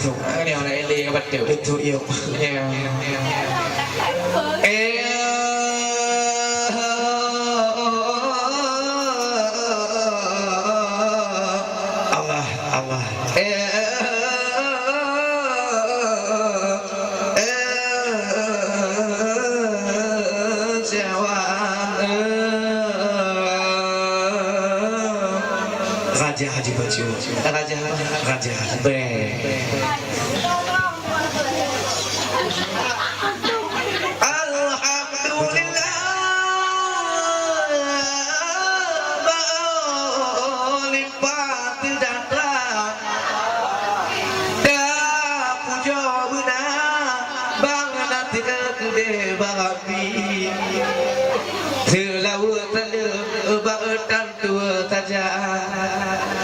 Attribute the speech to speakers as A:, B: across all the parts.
A: tuh
B: Điều này đi các bạn tiểu
A: tuh yêu Allah Allah Raja Haji Baju Raja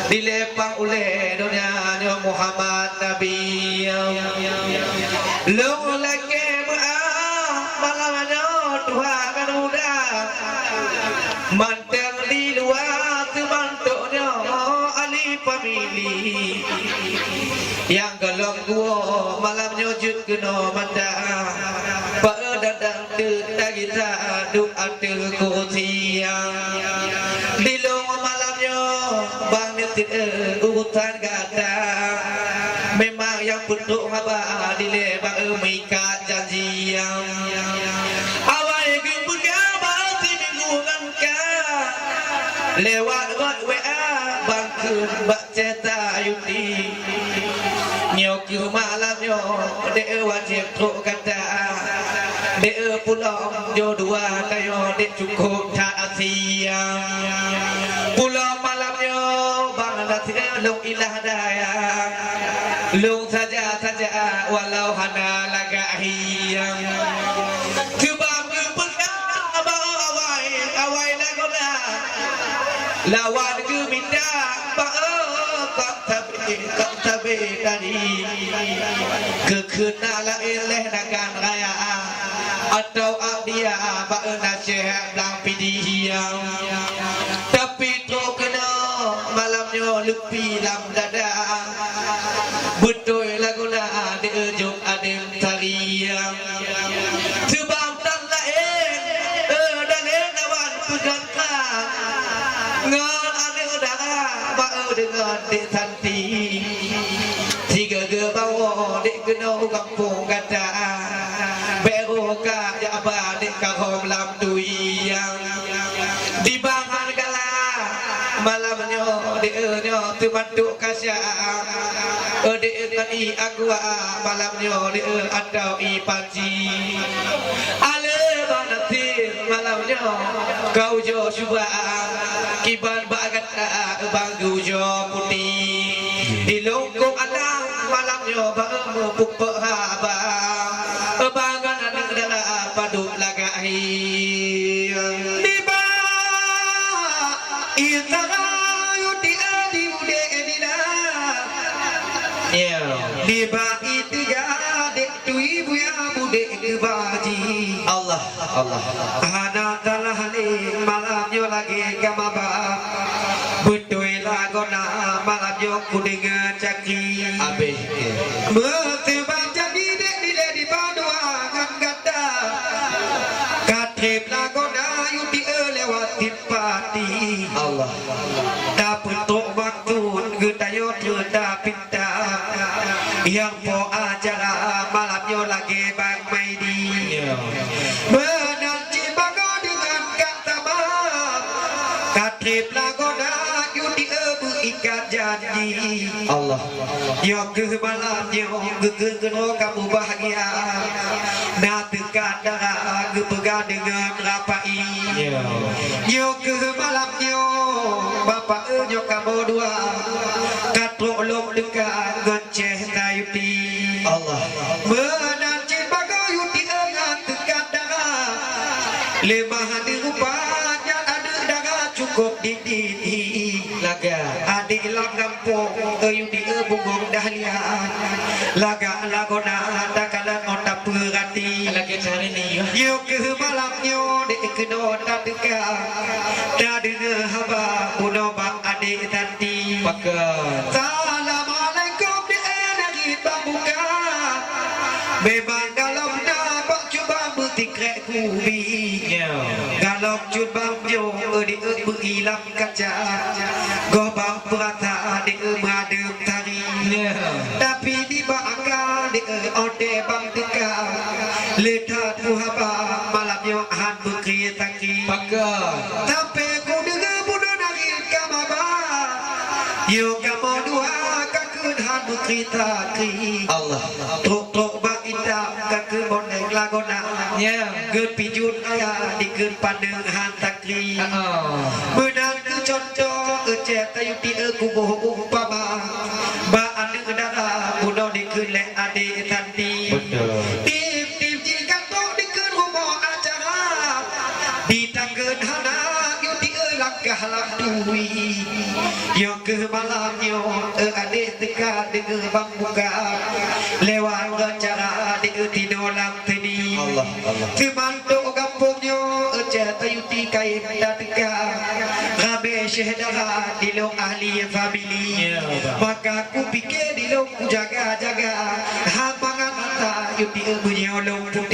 A: dilepang oleh dunia Muhammad Nabi long lagi malamnya Tuhan kan udah manteng di luar terbantuknya ahli pemilih yang galong gua malamnya jut kena manda padadang tidak kita duk atil kursi di long malamnya bang urutan gada memang yang bentuk haba dilebak mikat janji yang awal yang punya berarti mingguan ka lewat WA bangku bak cerita yuti nyok malamnya dek wajib truk kata dek pulang jodoh kayo dek cukup tak siang pulang malamnya long ilah daya long saja walau hana laga hiyang cuba berpegang awai lagona lawan ke minda tak tabe tadi kekena eleh nagan raya atau dia bak nasihat belang pidihiyang tapi tu kena malamnya lebih lam dada betul laguna ada ujung ada tariang sebab tak lain dan lawan pegang ngan ada udara bau dengan dek santi tiga ke bawah dek kena kampung kata beroka ya abah dek kahom lam tuyang di bangan kala malamnya dia terbantuk kasya dia ngani agua malamnya dia atau ipanji ale banatir malamnya kau jo cuba kiban bagat banggu jo putih di longkong alang malamnya bamu pupuk haba bangan ada paduk lagahi di ba itara liba itiga dek tu ibu ya budek kebaji Allah anak dalah ni malamnya lagi gamaba betul lagona malamnya kudinga caki abe bertebang jadi dek di padua kan gata katrip lagona yuti lewat tipati Allah dapat tok waktu getayo tidak pinta yang po acara malamnya lagi bang maidi menanti bago dengan kata maaf katrip lagona yudi ebu ikat janji Allah yang ke malamnya kekeno kamu bahagia nanti kadang kepegang dengan rapai yang ke malamnya bapak nyok kamu dua katrok lom dekat gonceh tayuti Allah menanti bagai yuti engan tekat darah lemah hati rupanya ada darah cukup di laga adik lam kampung yuti bungong dahlia laga lagona takalan otak perhati lagi cari ni yuk ke malamnya dek kena tak dekat tak dengar haba punobak adik tadi pakai Assalamualaikum di energi bang buka memang kalau nak cuba bertikrek kubi kalau cuba jo di berhilang kaca gobang perata di madem tari tapi di baka di ode bang teka letak muhaba malamnya han berkria taki tapi ku dengar budak dari kamaba yo kamu dua kakun han berkria taki Allah tok bang hitam kakun boneng lagona gun pijun aya di gun pandeng han takri menang ke contoh ecet tayuti kubuh umpama ba ande dara budak di gun le ade tanti tim jika tok di gun rumah acara di tanggeun hana yuti langkah lamdui yo ke malamnya ade teka di bang buka lewat acara di tinolam tadi Kemantuk kampungnya Ejat ayuti kain dateka Rabe syedara Dilong ahli family Maka ku pikir dilong ku jaga-jaga Hampangan mata Yuti ilmunya olong pun